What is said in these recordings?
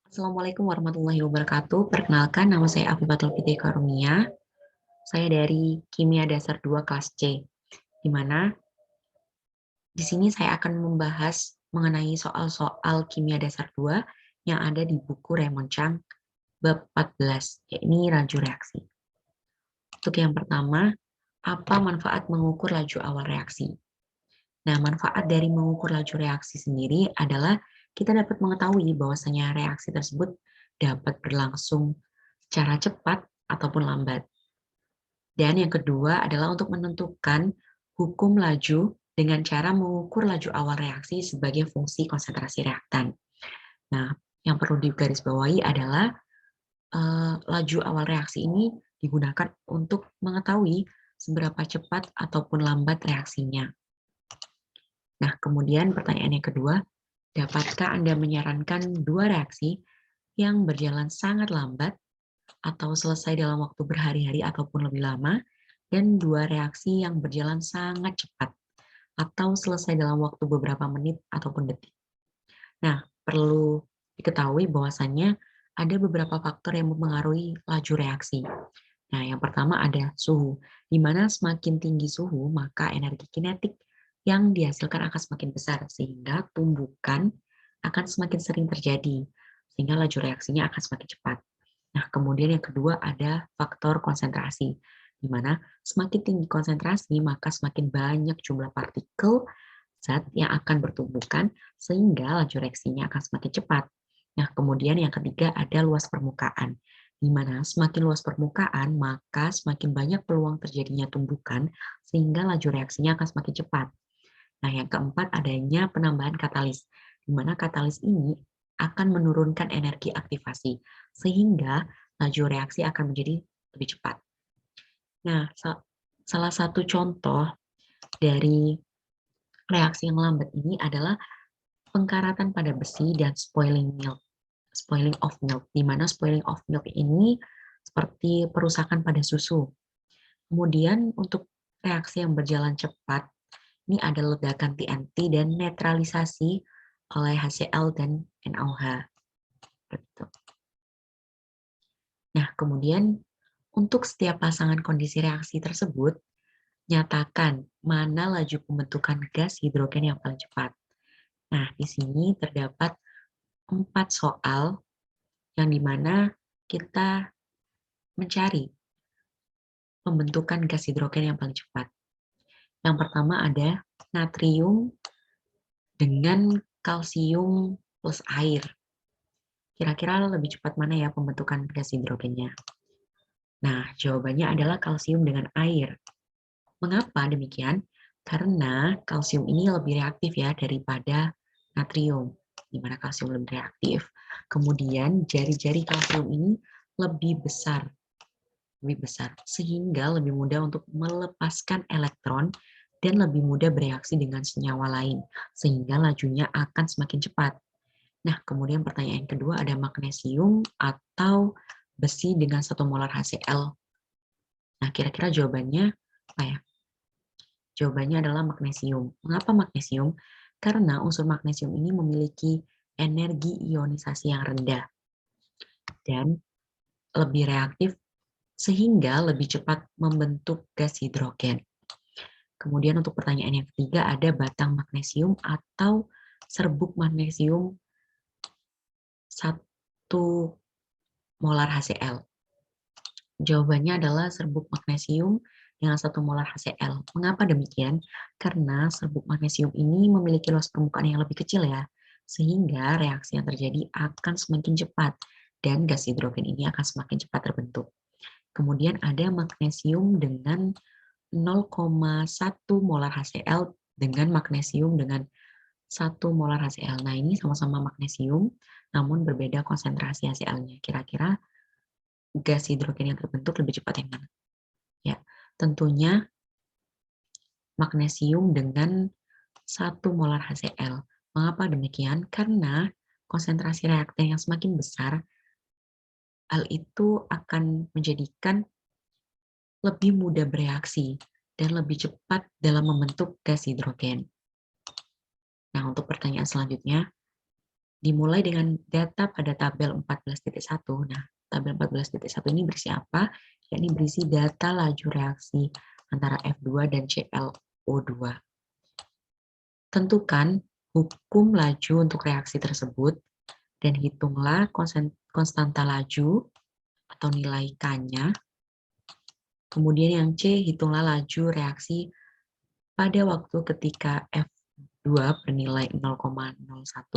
Assalamualaikum warahmatullahi wabarakatuh. Perkenalkan, nama saya Afifatul Fitri Karumia. Saya dari Kimia Dasar 2 kelas C, di mana di sini saya akan membahas mengenai soal-soal Kimia Dasar 2 yang ada di buku Raymond Chang bab 14, yakni laju reaksi. Untuk yang pertama, apa manfaat mengukur laju awal reaksi? Nah, manfaat dari mengukur laju reaksi sendiri adalah kita dapat mengetahui bahwasanya reaksi tersebut dapat berlangsung secara cepat ataupun lambat. Dan yang kedua adalah untuk menentukan hukum laju dengan cara mengukur laju awal reaksi sebagai fungsi konsentrasi reaktan. Nah, yang perlu digarisbawahi adalah laju awal reaksi ini digunakan untuk mengetahui seberapa cepat ataupun lambat reaksinya. Nah, kemudian pertanyaan yang kedua, dapatkah Anda menyarankan dua reaksi yang berjalan sangat lambat atau selesai dalam waktu berhari-hari ataupun lebih lama, dan dua reaksi yang berjalan sangat cepat atau selesai dalam waktu beberapa menit ataupun detik? Nah, perlu diketahui bahwasannya ada beberapa faktor yang mempengaruhi laju reaksi. Nah, yang pertama ada suhu, di mana semakin tinggi suhu, maka energi kinetik yang dihasilkan akan semakin besar, sehingga tumbukan akan semakin sering terjadi, sehingga laju reaksinya akan semakin cepat. Nah, kemudian yang kedua ada faktor konsentrasi, di mana semakin tinggi konsentrasi, maka semakin banyak jumlah partikel zat yang akan bertumbukan, sehingga laju reaksinya akan semakin cepat. Nah, kemudian yang ketiga ada luas permukaan, di mana semakin luas permukaan, maka semakin banyak peluang terjadinya tumbukan, sehingga laju reaksinya akan semakin cepat. Nah, yang keempat adanya penambahan katalis, di mana katalis ini akan menurunkan energi aktivasi, sehingga laju reaksi akan menjadi lebih cepat. Nah, salah satu contoh dari reaksi yang lambat ini adalah pengkaratan pada besi dan spoiling of milk, di mana spoiling of milk ini seperti perusakan pada susu. Kemudian untuk reaksi yang berjalan cepat, ini ada ledakan TNT dan netralisasi oleh HCl dan NaOH. Gitu. Nah, kemudian untuk setiap pasangan kondisi reaksi tersebut, nyatakan mana laju pembentukan gas hidrogen yang paling cepat. Nah, di sini terdapat 4 soal yang dimana kita mencari pembentukan gas hidrogen yang paling cepat. Yang pertama ada natrium dengan kalsium plus air. Kira-kira lebih cepat mana ya pembentukan gas hidrogennya? Nah, jawabannya adalah kalsium dengan air. Mengapa demikian? Karena kalsium ini lebih reaktif ya daripada natrium, di mana kalsium lebih reaktif. Kemudian jari-jari kalsium ini lebih besar, sehingga lebih mudah untuk melepaskan elektron dan lebih mudah bereaksi dengan senyawa lain, sehingga lajunya akan semakin cepat. Nah, kemudian pertanyaan kedua ada magnesium atau besi dengan 1 molar HCl. Nah, kira-kira jawabannya apa ya? Jawabannya adalah magnesium. Mengapa magnesium? Karena unsur magnesium ini memiliki energi ionisasi yang rendah dan lebih reaktif sehingga lebih cepat membentuk gas hidrogen. Kemudian untuk pertanyaan yang ketiga ada batang magnesium atau serbuk magnesium 1 molar HCl. Jawabannya adalah serbuk magnesium dengan 1 molar HCl. Mengapa demikian? Karena serbuk magnesium ini memiliki luas permukaan yang lebih kecil ya, sehingga reaksi yang terjadi akan semakin cepat dan gas hidrogen ini akan semakin cepat terbentuk. Kemudian ada magnesium dengan 0,1 molar HCl dengan magnesium dengan 1 molar HCl. Nah, ini sama-sama magnesium, namun berbeda konsentrasi HCl-nya. Kira-kira gas hidrogen yang terbentuk lebih cepat yang mana? Ya, tentunya magnesium dengan 1 molar HCl. Mengapa demikian? Karena konsentrasi reaktan yang semakin besar, hal itu akan menjadikan lebih mudah bereaksi dan lebih cepat dalam membentuk gas hidrogen. Nah, untuk pertanyaan selanjutnya, dimulai dengan data pada tabel 14.1. Nah, tabel 14.1 ini berisi apa? Yakni berisi data laju reaksi antara F2 dan ClO2. Tentukan hukum laju untuk reaksi tersebut dan hitunglah konstanta laju atau nilai K-nya. Kemudian yang C, hitunglah laju reaksi pada waktu ketika F2 bernilai 0,01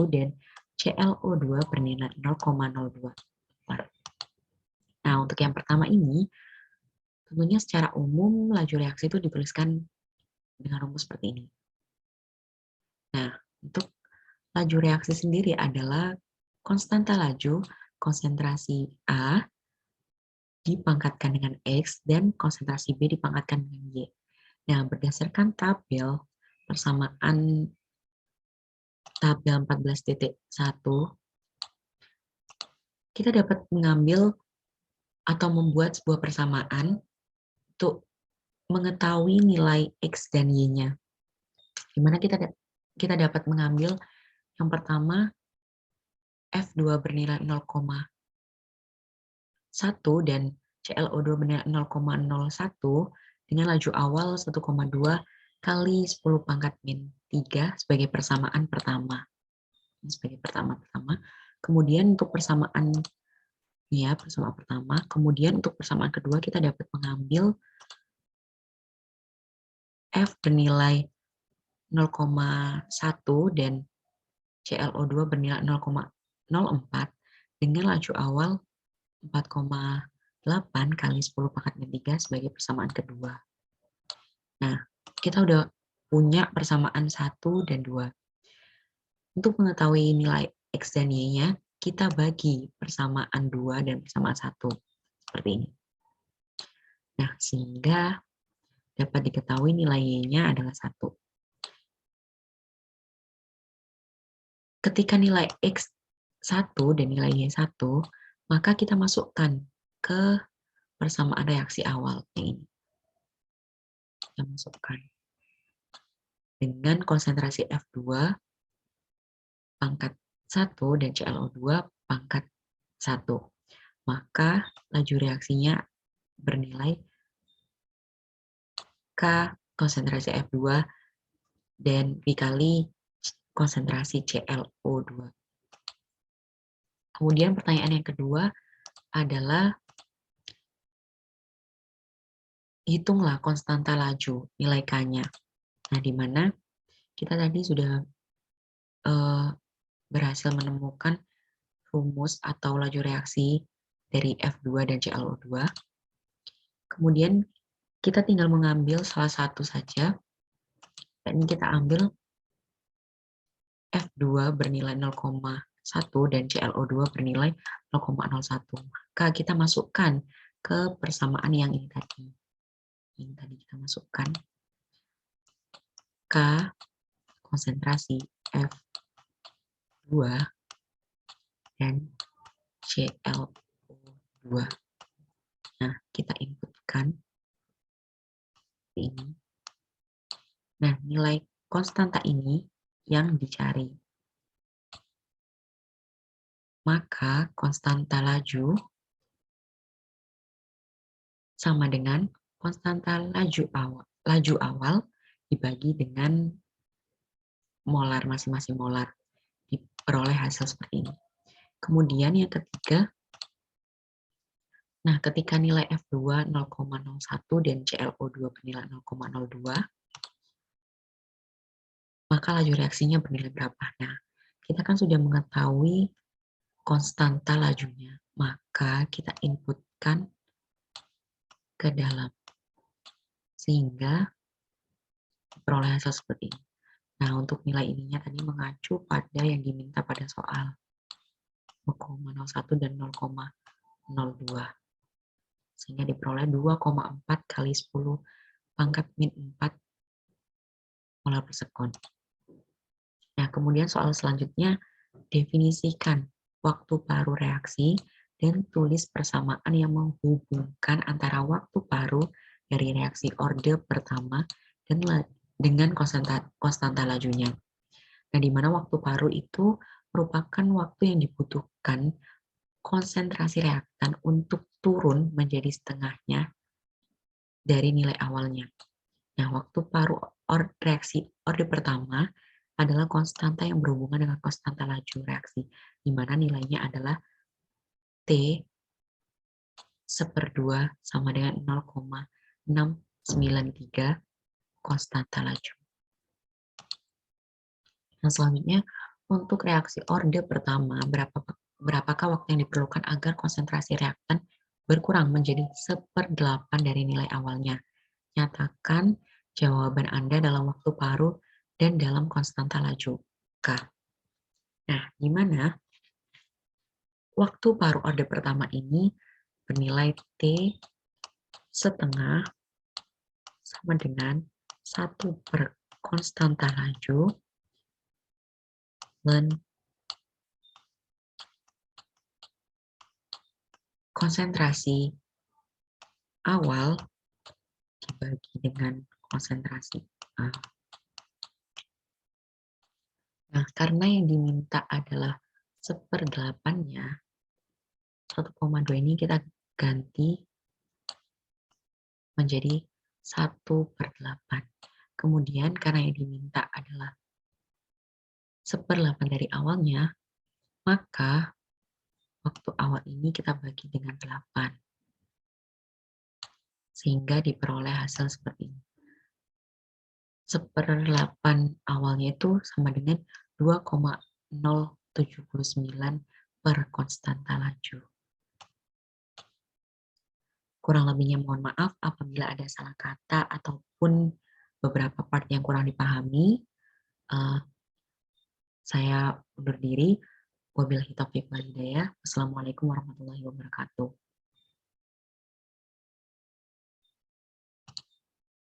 dan ClO2 bernilai 0,02. Nah, untuk yang pertama ini, tentunya secara umum laju reaksi itu dituliskan dengan rumus seperti ini. Nah, untuk laju reaksi sendiri adalah konstanta laju konsentrasi A dipangkatkan dengan X dan konsentrasi B dipangkatkan dengan Y. Nah, berdasarkan tabel persamaan tabel 14.1, kita dapat mengambil atau membuat sebuah persamaan untuk mengetahui nilai X dan Y-nya. Di mana kita dapat mengambil yang pertama F2 bernilai 0,1 dan ClO2 bernilai 0,01 dengan laju awal 1,2 kali 10 pangkat min 3 sebagai persamaan pertama. Sebagai pertama. Kemudian untuk persamaan persamaan pertama. Kemudian untuk persamaan kedua kita dapat mengambil F bernilai 0,1 dan ClO2 bernilai 0,04 dengan laju awal 4,8 kali 10 pangkat min 3 sebagai persamaan kedua. Nah, kita udah punya persamaan 1 dan 2. Untuk mengetahui nilai X dan Y-nya, kita bagi persamaan 2 dan persamaan 1. Seperti ini. Nah, sehingga dapat diketahui nilai Y-nya adalah 1. Ketika nilai X 1 dan nilai Y 1, maka kita masukkan ke persamaan reaksi awal yang ini. Kita masukkan dengan konsentrasi F2 pangkat 1 dan ClO2 pangkat 1. Maka laju reaksinya bernilai K konsentrasi F2 dan dikali konsentrasi ClO2. Kemudian pertanyaan yang kedua adalah hitunglah konstanta laju, nilai K-nya. Nah, di mana kita tadi sudah berhasil menemukan rumus atau laju reaksi dari F2 dan ClO2. Kemudian kita tinggal mengambil salah satu saja. Dan kita ambil F2 bernilai 0,1 dan ClO2 bernilai 0,01. Maka kita masukkan ke persamaan yang ini tadi. Ini tadi kita masukkan K konsentrasi F2 dan ClO2. Nah, kita inputkan ini. Nah, nilai konstanta ini yang dicari. Maka konstanta laju sama dengan konstanta laju awal dibagi dengan molar masing-masing molar. Diperoleh hasil seperti ini. Kemudian yang ketiga, nah ketika nilai F2 0,01 dan ClO2 bernilai 0,02, maka laju reaksinya bernilai berapa? Nah, kita kan sudah mengetahui konstanta lajunya, maka kita inputkan ke dalam sehingga peroleh hasil seperti ini. Nah, untuk nilai ininya tadi mengacu pada yang diminta pada soal 0,01 dan 0,02 sehingga diperoleh 2,4 kali 10 pangkat min 4 molar per sekon. Nah, kemudian soal selanjutnya definisikan waktu paruh reaksi dan tulis persamaan yang menghubungkan antara waktu paruh dari reaksi orde pertama dan dengan konstanta lajunya. Nah, di mana waktu paruh itu merupakan waktu yang dibutuhkan konsentrasi reaktan untuk turun menjadi setengahnya dari nilai awalnya. Nah, waktu paruh reaksi orde pertama adalah konstanta yang berhubungan dengan konstanta laju reaksi, di mana nilainya adalah T 1/2 sama dengan 0,693 konstanta laju. Nah, selanjutnya untuk reaksi orde pertama, berapakah waktu yang diperlukan agar konsentrasi reaktan berkurang menjadi 1/8 dari nilai awalnya? Nyatakan jawaban Anda dalam waktu paruh dan dalam konstanta laju K. Nah, di mana waktu paruh orde pertama ini bernilai T setengah sama dengan 1 per konstanta laju dan konsentrasi awal dibagi dengan konsentrasi A. Nah, karena yang diminta adalah 1/8-nya, 1,2 ini kita ganti menjadi 1/8. Kemudian karena yang diminta adalah 1/8 dari awalnya, maka waktu awal ini kita bagi dengan 8. Sehingga diperoleh hasil seperti ini. 1/8 awalnya itu sama dengan 2,079 per konstanta laju. Kurang lebihnya mohon maaf apabila ada salah kata ataupun beberapa part yang kurang dipahami. Saya undur diri. Wabillahi taufiq wal hidayah. Wassalamualaikum warahmatullahi wabarakatuh.